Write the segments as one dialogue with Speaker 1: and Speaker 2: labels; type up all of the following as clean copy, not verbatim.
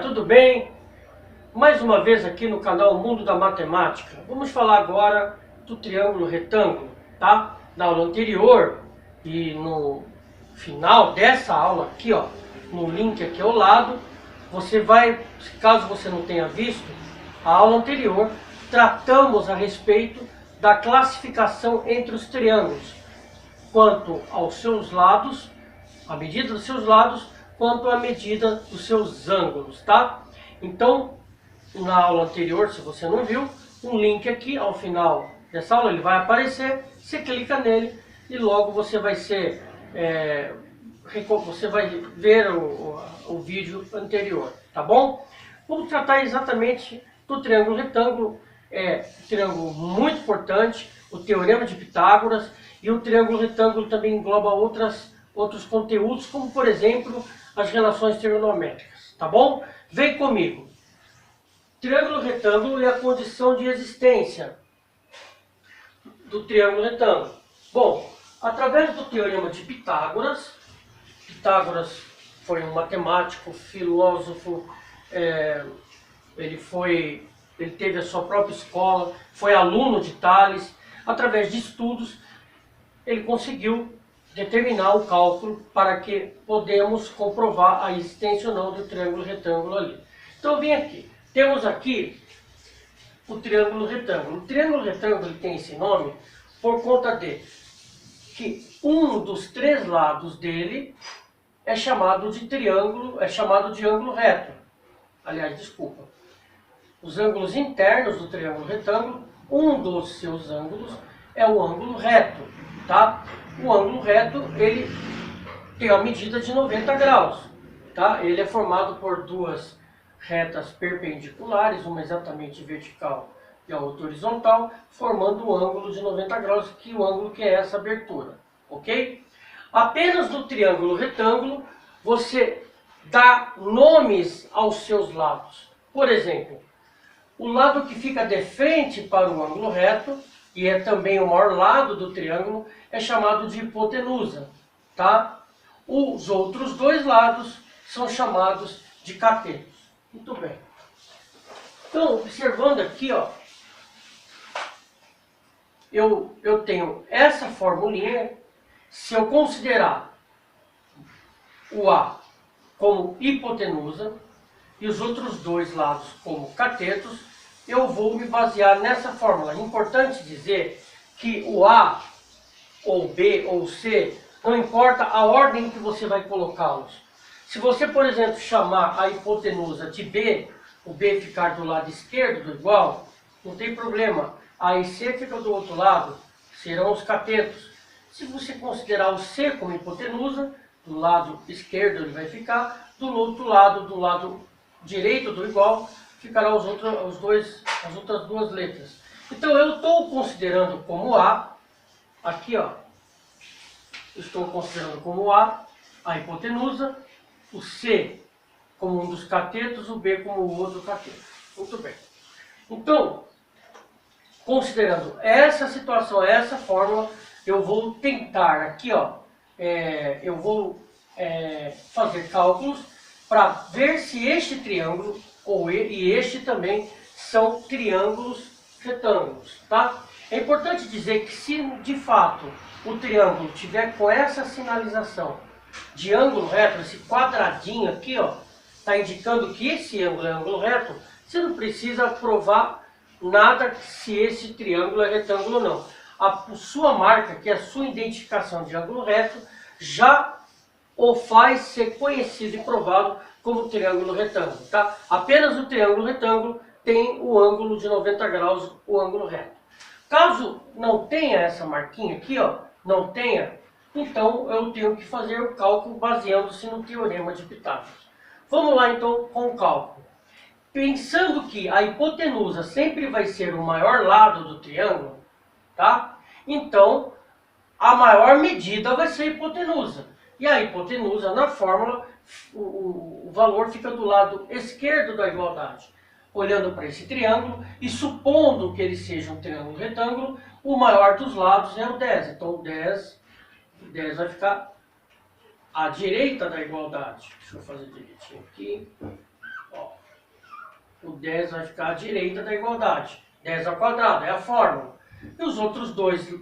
Speaker 1: tudo bem? Mais uma vez aqui no canal Mundo da Matemática. Vamos falar agora do triângulo retângulo, tá? Na aula anterior e no final dessa aula aqui, ó, no link aqui ao lado, você vai, caso você não tenha visto, a aula anterior, tratamos a respeito da classificação entre os triângulos, quanto aos seus lados, a medida dos seus lados, quanto à medida dos seus ângulos, tá? Então, na aula anterior, se você não viu, um link aqui ao final dessa aula, ele vai aparecer, você clica nele e logo você vai ser, você vai ver o vídeo anterior, tá bom? Vamos tratar exatamente do triângulo retângulo, um triângulo muito importante, o teorema de Pitágoras, e o triângulo retângulo também engloba outros conteúdos, como por exemplo, as relações trigonométricas, tá bom? Vem comigo. Triângulo retângulo é a condição de existência do triângulo retângulo. Bom, através do teorema de Pitágoras, Pitágoras foi um matemático, filósofo, ele teve a sua própria escola, foi aluno de Tales. Através de estudos, ele conseguiu determinar o cálculo para que podemos comprovar a existência ou não do triângulo retângulo ali. Então, vem aqui. Temos aqui o triângulo retângulo. O triângulo retângulo ele tem esse nome por conta de que um dos três lados dele é chamado de triângulo, é chamado de ângulo reto. Aliás, desculpa. Os ângulos internos do triângulo retângulo, um dos seus ângulos é o ângulo reto, tá? O ângulo reto, ele tem a medida de 90 graus, tá? Ele é formado por duas retas perpendiculares, uma exatamente vertical e a outra horizontal, formando um ângulo de 90 graus, que é o ângulo que é essa abertura, ok? Apenas no triângulo retângulo, você dá nomes aos seus lados. Por exemplo, o lado que fica de frente para o ângulo reto, e é também o maior lado do triângulo, é chamado de hipotenusa, tá? Os outros dois lados são chamados de catetos. Muito bem. Então, observando aqui, ó, eu tenho essa formulinha. Se eu considerar o A como hipotenusa e os outros dois lados como catetos, eu vou me basear nessa fórmula. É importante dizer que o A, ou B, ou C, não importa a ordem que você vai colocá-los. Se você, por exemplo, chamar a hipotenusa de B, o B ficar do lado esquerdo do igual, não tem problema. A e C fica do outro lado, serão os catetos. Se você considerar o C como hipotenusa, do lado esquerdo ele vai ficar, do outro lado, do lado direito do igual, ficará as outras duas letras. Então eu estou considerando como A, aqui ó, estou considerando como A hipotenusa, o C como um dos catetos, o B como o outro cateto. Muito bem. Então, considerando essa situação, essa fórmula, eu vou tentar aqui, ó, eu vou fazer cálculos para ver se este triângulo e este também são triângulos retângulos, tá? É importante dizer que se de fato o triângulo tiver com essa sinalização de ângulo reto, esse quadradinho aqui, ó, está indicando que esse ângulo é ângulo reto, você não precisa provar nada se esse triângulo é retângulo ou não. A sua marca, que é a sua identificação de ângulo reto, já o faz ser conhecido e provado como triângulo retângulo, tá? Apenas o triângulo retângulo tem o ângulo de 90 graus, o ângulo reto. Caso não tenha essa marquinha aqui, ó, não tenha, então eu tenho que fazer o cálculo baseando-se no teorema de Pitágoras. Vamos lá então com o cálculo. Pensando que a hipotenusa sempre vai ser o maior lado do triângulo, tá? Então, a maior medida vai ser a hipotenusa. E a hipotenusa, na fórmula, o valor fica do lado esquerdo da igualdade. Olhando para esse triângulo e supondo que ele seja um triângulo retângulo, o maior dos lados é o 10. Então, o 10 vai ficar à direita da igualdade. Deixa eu fazer direitinho aqui. Ó. O 10 vai ficar à direita da igualdade. 10 ao quadrado é a fórmula. E os outros dois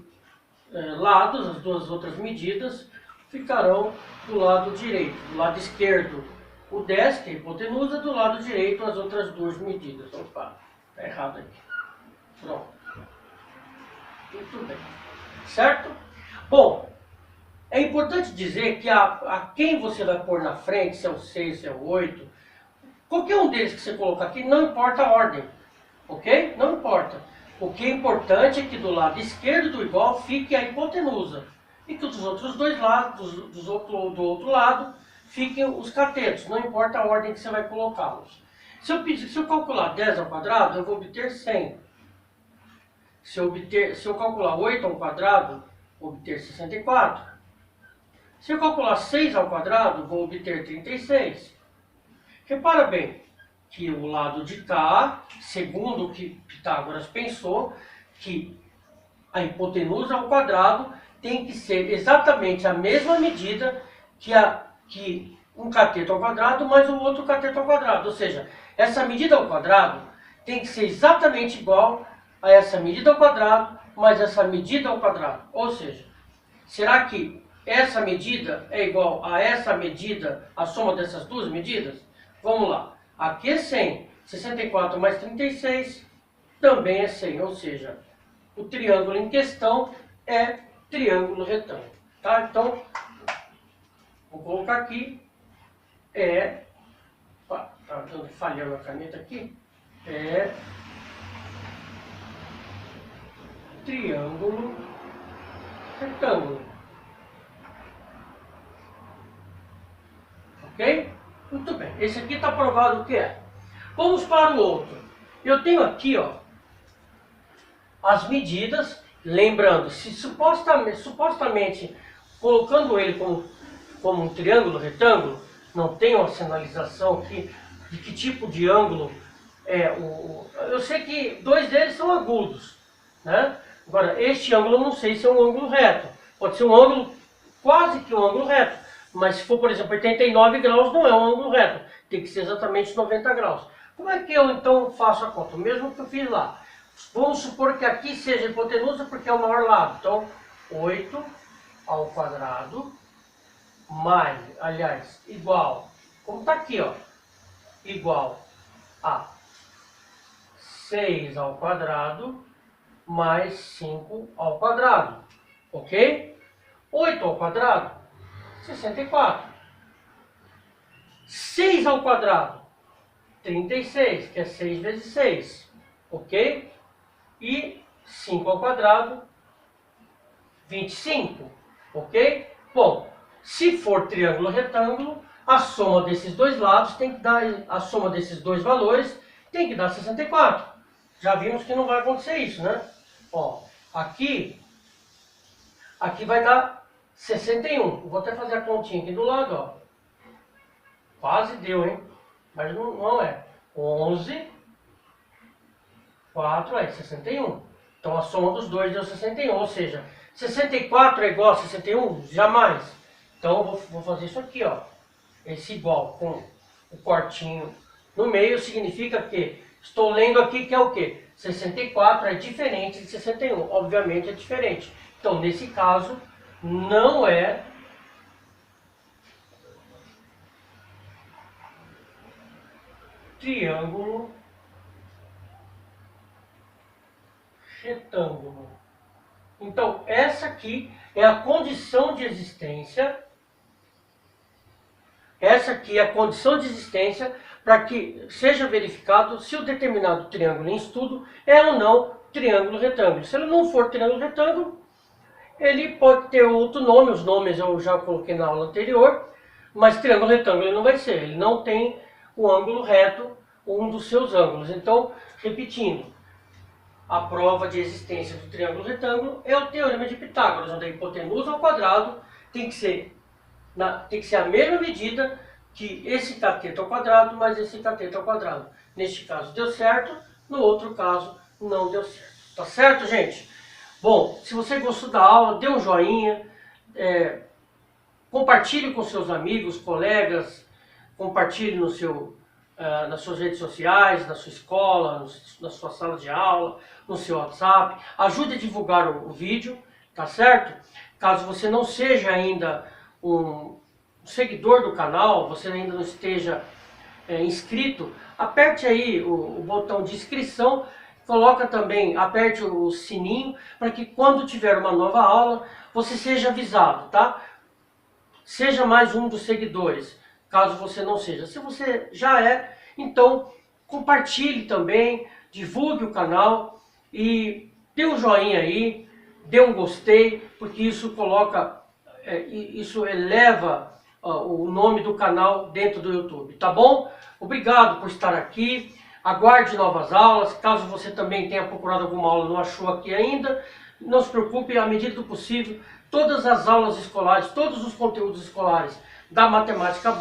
Speaker 1: lados, as duas outras medidas, ficarão do lado direito. Do lado esquerdo, o 10, que é a hipotenusa, do lado direito, as outras duas medidas. Opa, está errado aqui. Pronto. Muito bem. Certo? Bom, é importante dizer que a quem você vai pôr na frente, se é o 6, se é o 8, qualquer um deles que você colocar aqui, não importa a ordem. Ok? Não importa. O que é importante é que do lado esquerdo do igual fique a hipotenusa. E que dos outros dois lados, do outro lado, fiquem os catetos. Não importa a ordem que você vai colocá-los. Se eu calcular 10 ao quadrado, eu vou obter 100. Se eu calcular 8 ao quadrado, vou obter 64. Se eu calcular 6 ao quadrado, vou obter 36. Repara bem que o lado de cá, segundo o que Pitágoras pensou, que a hipotenusa ao quadrado tem que ser exatamente a mesma medida que um cateto ao quadrado mais o outro cateto ao quadrado. Ou seja, essa medida ao quadrado tem que ser exatamente igual a essa medida ao quadrado mais essa medida ao quadrado. Ou seja, será que essa medida é igual a essa medida, a soma dessas duas medidas? Vamos lá. Aqui é 100. 64 mais 36 também é 100. Ou seja, o triângulo em questão é triângulo retângulo. Tá? Então, vou colocar aqui. Tá dando falhando a caneta aqui. É triângulo retângulo. Ok? Muito bem. Esse aqui está provado o que é. Vamos para o outro. Eu tenho aqui, ó, as medidas. Lembrando, se supostamente colocando ele como um triângulo retângulo, não tem uma sinalização aqui de que tipo de ângulo é o... Eu sei que dois deles são agudos, né? Agora, este ângulo eu não sei se é um ângulo reto. Pode ser um ângulo, quase que um ângulo reto. Mas se for, por exemplo, 89 graus, não é um ângulo reto. Tem que ser exatamente 90 graus. Como é que eu, então, faço a conta? O mesmo que eu fiz lá. Vamos supor que aqui seja a hipotenusa porque é o maior lado. Então, 8 ao quadrado mais, aliás, igual, como está aqui, ó, igual a 6 ao quadrado mais 5 ao quadrado. Ok? 8 ao quadrado, 64. 6 ao quadrado, 36, que é 6 vezes 6. Ok? E 5 ao quadrado, 25. Ok? Bom, se for triângulo retângulo, a soma desses dois lados tem que dar, a soma desses dois valores tem que dar 64. Já vimos que não vai acontecer isso, né? Ó, aqui vai dar 61. Vou até fazer a continha aqui do lado, ó. Quase deu, hein? Mas não é. 11, 4, aí 61. Então a soma dos dois deu 61, ou seja, 64 é igual a 61? Jamais. Então eu vou fazer isso aqui, ó. Esse igual com o cortinho no meio significa que estou lendo aqui que é o quê? 64 é diferente de 61. Obviamente é diferente. Então nesse caso não é triângulo retângulo. Então, essa aqui é a condição de existência. Essa aqui é a condição de existência para que seja verificado se o determinado triângulo em estudo é ou não triângulo retângulo. Se ele não for triângulo retângulo, ele pode ter outro nome. Os nomes eu já coloquei na aula anterior, mas triângulo retângulo ele não vai ser. Ele não tem o ângulo reto, um dos seus ângulos. Então, repetindo, a prova de existência do triângulo retângulo é o teorema de Pitágoras, onde a hipotenusa ao quadrado tem que ser a mesma medida que esse cateto ao quadrado mais esse cateto ao quadrado. Neste caso deu certo, no outro caso não deu certo. Tá certo, gente? Bom, se você gostou da aula, dê um joinha, compartilhe com seus amigos, colegas, compartilhe no seu nas suas redes sociais, na sua escola, na sua sala de aula, no seu WhatsApp. Ajude a divulgar o vídeo, tá certo? Caso você não seja ainda um seguidor do canal, você ainda não esteja inscrito, aperte aí o botão de inscrição, aperte o sininho, para que quando tiver uma nova aula, você seja avisado, tá? Seja mais um dos seguidores, caso você não seja. Se você já é, então compartilhe também, divulgue o canal e dê um joinha aí, dê um gostei, porque isso isso eleva o nome do canal dentro do YouTube, tá bom? Obrigado por estar aqui, aguarde novas aulas. Caso você também tenha procurado alguma aula e não achou aqui ainda, não se preocupe, à medida do possível, todas as aulas escolares, todos os conteúdos escolares da matemática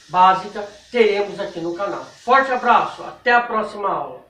Speaker 1: básica teremos aqui no canal. Forte abraço, até a próxima aula.